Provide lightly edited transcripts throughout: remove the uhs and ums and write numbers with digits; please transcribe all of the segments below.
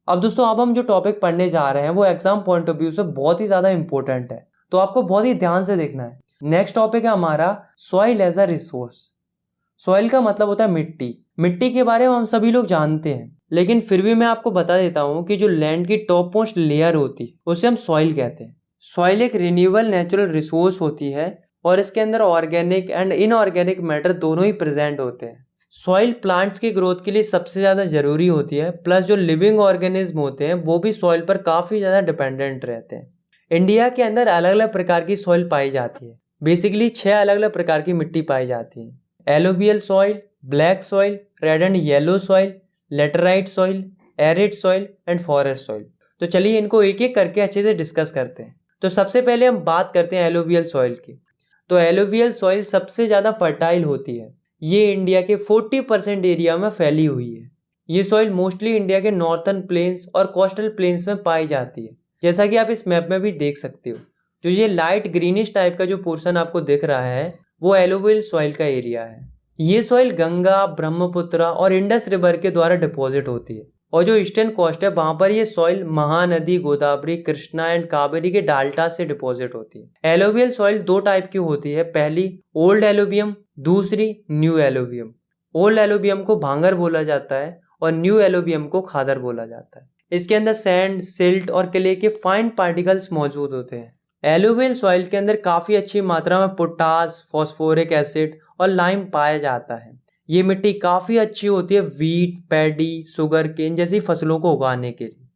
अब दोस्तों अब हम जो टॉपिक पढ़ने जा रहे हैं वो एग्जाम पॉइंट ऑफ व्यू से बहुत ही ज्यादा इंपॉर्टेंट है, तो आपको बहुत ही ध्यान से देखना है। नेक्स्ट टॉपिक है हमारा soil as a resource. Soil का मतलब होता है मिट्टी। मिट्टी के बारे में हम सभी लोग जानते हैं, लेकिन फिर भी मैं आपको बता देता हूँ कि जो लैंड की टॉप मोस्ट लेयर होती है उसे हम सॉइल कहते हैं। सॉइल एक रिन्यूएबल नेचुरल रिसोर्स होती है और इसके अंदर ऑर्गेनिक एंड इनऑर्गेनिक मैटर दोनों ही प्रेजेंट होते हैं। सॉइल प्लांट्स की ग्रोथ के लिए सबसे ज़्यादा ज़रूरी होती है, प्लस जो लिविंग ऑर्गेनिज्म होते हैं वो भी सॉइल पर काफ़ी ज़्यादा डिपेंडेंट रहते हैं। इंडिया के अंदर अलग अलग प्रकार की सॉइल पाई जाती है। बेसिकली 6 अलग अलग प्रकार की मिट्टी पाई जाती है। Alluvial soil, black soil, red and yellow soil, laterite soil, arid soil and forest soil. तो चलिए इनको एक एक करके अच्छे से डिस्कस करते हैं। तो सबसे पहले हम बात करते हैं एलोवियल सॉइल की। तो एलोवियल सॉइल सबसे ज़्यादा फर्टाइल होती है। ये इंडिया के 40% एरिया में फैली हुई है। ये सॉइल मोस्टली इंडिया के नॉर्थर्न प्लेन्स और कोस्टल प्लेन्स में पाई जाती है, जैसा कि आप इस मैप में भी देख सकते हो। जो ये लाइट ग्रीनिश टाइप का जो पोर्शन आपको दिख रहा है वो एलोवियल सॉइल का एरिया है। ये सॉइल गंगा, ब्रह्मपुत्र और इंडस रिवर के द्वारा डिपॉजिट होती है, और जो ईस्टर्न कोस्ट है वहां पर ये सॉइल महानदी, गोदावरी, कृष्णा एंड कावेरी के डाल्टा से डिपॉजिट होती है। एलोवियल सॉइल दो टाइप की होती है, पहली ओल्ड एलोवियम, दूसरी न्यू एलोवियम। ओल्ड एलोवियम को भांगर बोला जाता है और न्यू एलोवियम को खादर बोला जाता है। इसके अंदर सैंड, सिल्ट और क्ले के फाइन पार्टिकल्स मौजूद होते हैं। एलोवियल सॉइल के अंदर काफी अच्छी मात्रा में पोटास, फॉस्फोरिक एसिड और लाइम पाया जाता है। ये मिट्टी काफी अच्छी होती है वीट, पैडी, शुगर केन जैसी फसलों को उगाने के लिए।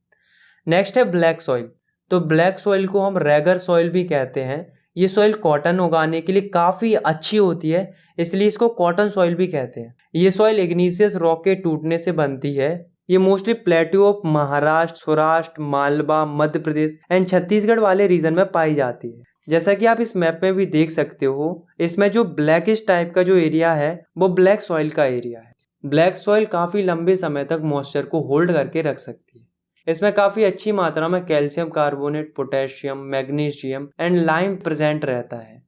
नेक्स्ट है ब्लैक सॉइल। तो ब्लैक सॉइल को हम रेगर सॉइल भी कहते हैं। ये सॉइल कॉटन उगाने के लिए काफी अच्छी होती है, इसलिए इसको कॉटन सॉइल भी कहते हैं। ये सॉइल इग्नीशियस रॉक के टूटने से बनती है। ये mostly plateau of Maharashtra, Saurashtra, Malwa, Madhya Pradesh and Chhattisgarh वाले रीजन में पाई जाती है। जैसा कि आप इस मैप में भी देख सकते हो, इसमें जो ब्लैकिश टाइप का जो एरिया है वो ब्लैक सॉइल का एरिया है। ब्लैक सॉइल काफी लंबे समय तक मॉइस्चर को होल्ड करके रख सकती है। इसमें काफी अच्छी मात्रा में calcium carbonate, potassium, magnesium and lime present रहता है।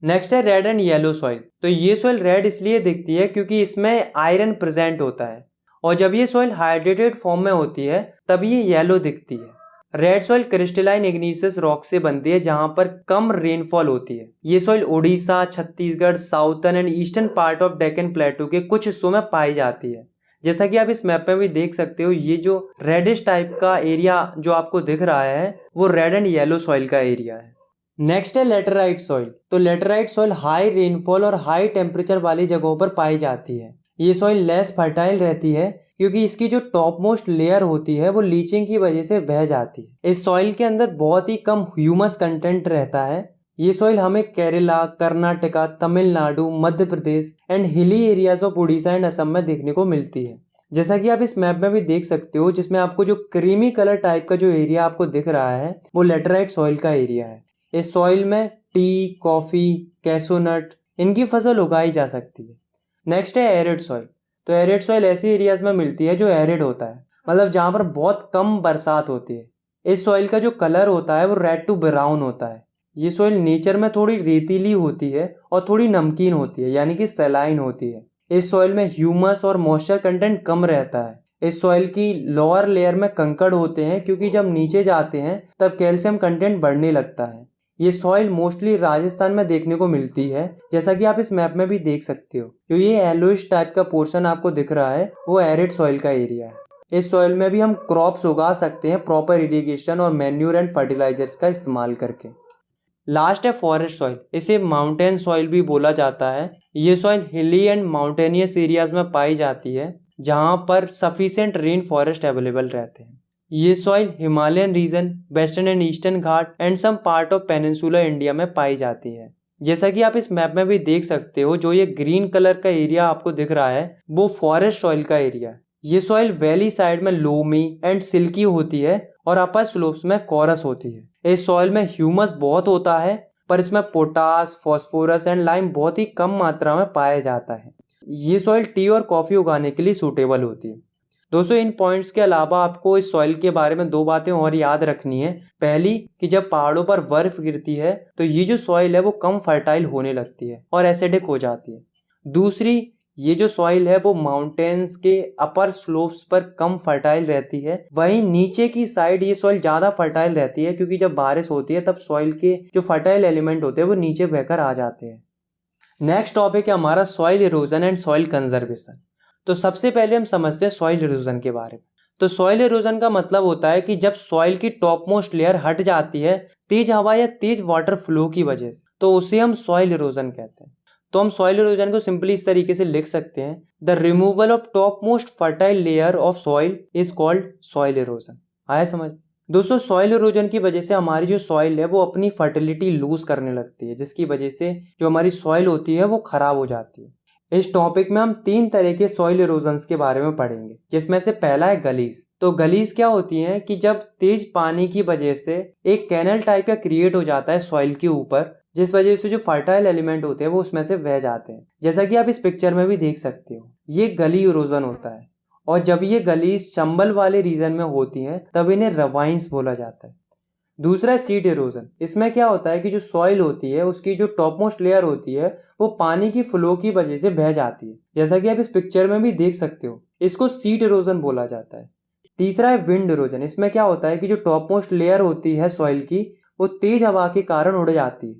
नेक्स्ट है रेड एंड येलो सॉइल। तो ये सॉइल रेड इसलिए दिखती है क्योंकि इसमें आयरन प्रेजेंट होता है, और जब ये सॉइल हाइड्रेटेड फॉर्म में होती है तब ये येलो दिखती है। रेड सॉइल क्रिस्टलाइन इग्नीशियस रॉक से बनती है जहां पर कम रेनफॉल होती है। ये soil Orissa, Chhattisgarh, southern and eastern part of Deccan प्लेटू के कुछ हिस्सों में पाई जाती है। जैसा कि आप इस मैप में भी देख सकते हो, ये जो रेडिश टाइप का एरिया जो आपको दिख रहा है वो रेड एंड येलो सॉइल का एरिया है। नेक्स्ट है लेटराइट सॉइल। तो लेटराइट सॉइल हाई रेनफॉल और हाई टेम्परेचर वाली जगहों पर पाई जाती है। ये सॉइल लेस फर्टाइल रहती है क्योंकि इसकी जो टॉप मोस्ट लेयर होती है वो लीचिंग की वजह से बह जाती है। इस सॉइल के अंदर बहुत ही कम ह्यूमस कंटेंट रहता है। ये सॉइल हमें Kerala, Karnataka, Tamil Nadu, Madhya Pradesh and hilly areas of Orissa and Assam में देखने को मिलती है। जैसा कि आप इस मैप में भी देख सकते हो, जिसमें आपको जो क्रीमी कलर टाइप का जो एरिया आपको दिख रहा है वो लेटराइट सॉइल का एरिया है। इस सॉइल में टी, कॉफी, कैशोनट इनकी फसल उगाई जा सकती है। नेक्स्ट है एरिड सॉइल। तो एरिड सॉइल ऐसी एरियाज में मिलती है जो एरिड होता है, मतलब जहां पर बहुत कम बरसात होती है। इस सॉइल का जो कलर होता है वो रेड टू ब्राउन होता है। ये सॉइल नेचर में थोड़ी रेतीली होती है और थोड़ी नमकीन होती है, यानी कि सैलाइन होती है। इस सॉइल में ह्यूमस और मॉइस्चर कंटेंट कम रहता है। इस सॉइल की लोअर लेयर में कंकड़ होते हैं क्योंकि जब नीचे जाते हैं तब कैल्शियम कंटेंट बढ़ने लगता है। ये सॉइल मोस्टली राजस्थान में देखने को मिलती है, जैसा कि आप इस मैप में भी देख सकते हो। जो ये येलोइश टाइप का पोर्शन आपको दिख रहा है वो एरिड सॉइल का एरिया है। इस सॉइल में भी हम क्रॉप्स उगा सकते हैं प्रॉपर इरिगेशन और मैन्यूर एंड फर्टिलाइजर्स का इस्तेमाल करके। लास्ट है फॉरेस्ट सॉइल। इसे माउंटेन सॉइल भी बोला जाता है। ये सॉइल हिली एंड माउंटेनियस एरियाज में पाई जाती है जहां पर सफिशिएंट रेन फॉरेस्ट अवेलेबल रहते हैं। ये soil Himalayan region, Western and Eastern Ghat and some part of peninsula India में पाई जाती है। जैसा कि आप इस मैप में भी देख सकते हो, जो ये ग्रीन कलर का एरिया आपको दिख रहा है वो फॉरेस्ट सॉइल का एरिया है। ये सॉइल वैली साइड में लोमी एंड सिल्की होती है और अपर स्लोप्स में कोरस होती है। इस सॉइल में ह्यूमस बहुत होता है, पर इसमें पोटास, फॉस्फोरस एंड लाइम बहुत ही कम मात्रा में पाया जाता है। ये सॉइल टी और कॉफी उगाने के लिए सूटेबल होती है। दोस्तों इन पॉइंट्स के अलावा आपको इस सॉइल के बारे में दो बातें और याद रखनी है। पहली कि जब पहाड़ों पर बर्फ गिरती है तो ये जो सॉइल है वो कम फर्टाइल होने लगती है और एसिडिक हो जाती है। दूसरी ये जो सॉइल है वो माउंटेन्स के अपर स्लोप्स पर कम फर्टाइल रहती है, वहीं नीचे की साइड ये सॉइल ज़्यादा फर्टाइल रहती है, क्योंकि जब बारिश होती है तब सॉइल के जो फर्टाइल एलिमेंट होते हैं वो नीचे बहकर आ जाते हैं। नेक्स्ट टॉपिक है हमारा soil erosion and soil conservation. तो सबसे पहले हम समझते हैं सॉइल इरोजन के बारे में। तो सॉइल इरोजन का मतलब होता है कि जब सॉइल की टॉप मोस्ट लेयर हट जाती है तेज हवा या तेज वाटर फ्लो की वजह से, तो उसे हम सॉइल इरोजन कहते हैं। तो हम सॉइल इरोजन को सिंपली इस तरीके से लिख सकते हैं, the removal of top most fertile layer of soil is called soil erosion. आया समझ? दोस्तों, सॉइल इरोजन की वजह से हमारी जो सॉइल है वो अपनी फर्टिलिटी लूज करने लगती है, जिसकी वजह से जो हमारी सॉइल होती है वो खराब हो जाती है। इस टॉपिक में हम 3 तरह के सॉइल इरोजन्स के बारे में पढ़ेंगे, जिसमें से पहला है गलीज। तो गलीज क्या होती हैं कि जब तेज पानी की वजह से एक कैनल टाइप का क्रिएट हो जाता है सॉइल के ऊपर, जिस वजह से जो फर्टाइल एलिमेंट होते हैं वो उसमें से बह जाते हैं, जैसा कि आप इस पिक्चर में भी देख सकते हो। ये गली इरोजन होता है, और जब ये गलीज चंबल वाले रीजन में होती हैं तब इन्हें रवाइंस बोला जाता है। दूसरा है सीड इरोजन। इसमें क्या होता है कि जो सॉइल होती है उसकी जो टॉप मोस्ट लेयर होती है वो पानी की फ्लो की वजह से बह जाती है, जैसा कि आप इस पिक्चर में भी देख सकते हो। इसको सीड इरोजन बोला जाता है। तीसरा है विंड इरोजन। इसमें क्या होता है कि जो टॉप मोस्ट लेयर होती है सॉइल की वो तेज हवा के कारण उड़ जाती है।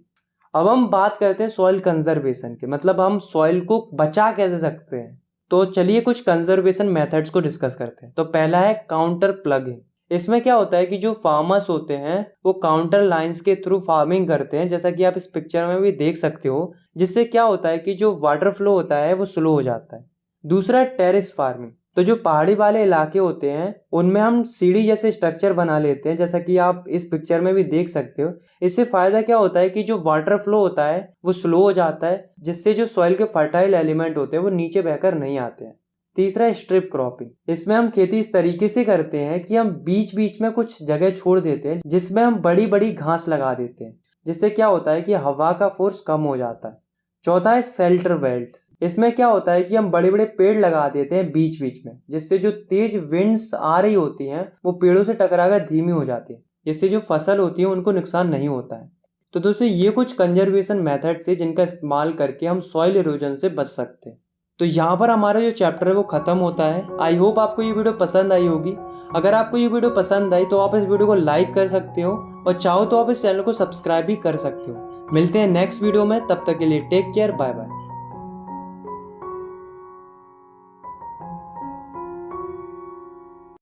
अब हम बात करते हैं सॉइल कंजर्वेशन के, मतलब हम सॉइल को बचा कैसे सकते हैं। तो चलिए कुछ कंजर्वेशन मेथड्स को डिस्कस करते हैं। तो पहला है काउंटर प्लगिंग। इसमें क्या होता है कि जो फार्मर्स होते हैं वो काउंटर लाइंस के थ्रू फार्मिंग करते हैं, जैसा कि आप इस पिक्चर में भी देख सकते हो, जिससे क्या होता है कि जो वाटर फ्लो होता है वो स्लो हो जाता है। दूसरा है टेरेस फार्मिंग। तो जो पहाड़ी वाले इलाके होते हैं उनमें हम सीढ़ी जैसे स्ट्रक्चर बना लेते हैं, जैसा कि आप इस पिक्चर में भी देख सकते हो। इससे फायदा क्या होता है कि जो वाटर फ्लो होता है वो स्लो हो जाता है, जिससे जो सॉइल के फर्टाइल एलिमेंट होते हैं वो नीचे बहकर नहीं आते हैं। तीसरा है स्ट्रिप क्रॉपिंग। इसमें हम खेती इस तरीके से करते हैं कि हम बीच बीच में कुछ जगह छोड़ देते हैं, जिसमें हम बड़ी बड़ी घास लगा देते हैं, जिससे क्या होता है कि हवा का फोर्स कम हो जाता है। चौथा है शेल्टर बेल्ट्स। इसमें क्या होता है कि हम बड़े बड़े पेड़ लगा देते हैं बीच बीच में, जिससे जो तेज विंड्स आ रही होती हैं वो पेड़ों से टकराकर धीमी हो जाती है, जिससे जो फसल होती है उनको नुकसान नहीं होता है। तो दोस्तों, ये कुछ कंजर्वेशन मेथड्स है जिनका इस्तेमाल करके हम सॉइल इरोजन से बच सकते हैं। तो यहाँ पर हमारा जो चैप्टर है वो खत्म होता है। आई होप आपको ये वीडियो पसंद आई होगी। अगर आपको ये वीडियो पसंद आई तो आप इस वीडियो को लाइक कर सकते हो, और चाहो तो आप इस चैनल को सब्सक्राइब भी कर सकते हो। मिलते हैं नेक्स्ट वीडियो में, तब तक के लिए टेक केयर, बाय बाय।